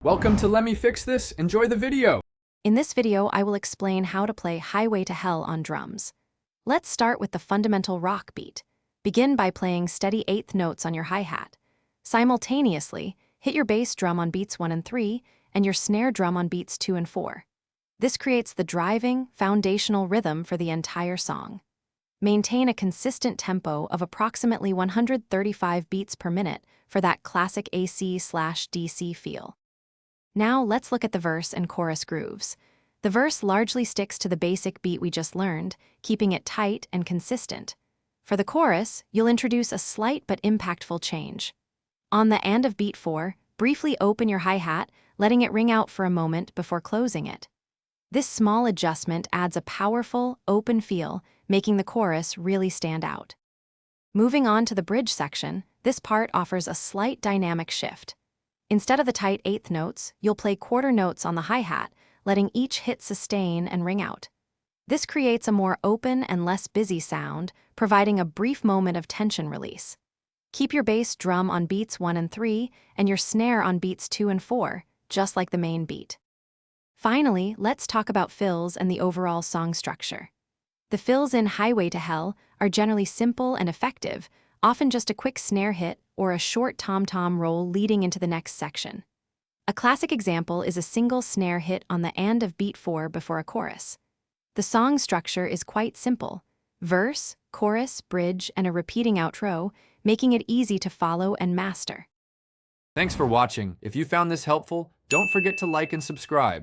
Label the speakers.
Speaker 1: Welcome to Let Me Fix This. Enjoy the video.
Speaker 2: In this video, I will explain how to play Highway to Hell on drums. Let's start with the fundamental rock beat. Begin by playing steady eighth notes on your hi-hat. Simultaneously, hit your bass drum on beats 1 and 3 and your snare drum on beats 2 and 4. This creates the driving, foundational rhythm for the entire song. Maintain a consistent tempo of approximately 135 beats per minute for that classic AC/DC feel. Now let's look at the verse and chorus grooves. The verse largely sticks to the basic beat we just learned, keeping it tight and consistent. For the chorus, you'll introduce a slight but impactful change. On the and of beat 4, briefly open your hi-hat, letting it ring out for a moment before closing it. This small adjustment adds a powerful, open feel, making the chorus really stand out. Moving on to the bridge section, this part offers a slight dynamic shift. Instead of the tight eighth notes, you'll play quarter notes on the hi-hat, letting each hit sustain and ring out. This creates a more open and less busy sound, providing a brief moment of tension release. Keep your bass drum on beats 1 and 3 and your snare on beats 2 and 4, just like the main beat. Finally, let's talk about fills and the overall song structure. The fills in Highway to Hell are generally simple and effective, often just a quick snare hit or a short tom-tom roll leading into the next section. A classic example is a single snare hit on the and of beat 4 before a chorus. The song structure is quite simple: verse, chorus, bridge, and a repeating outro, making it easy to follow and master.
Speaker 1: Thanks for watching. If you found this helpful, don't forget to like and subscribe.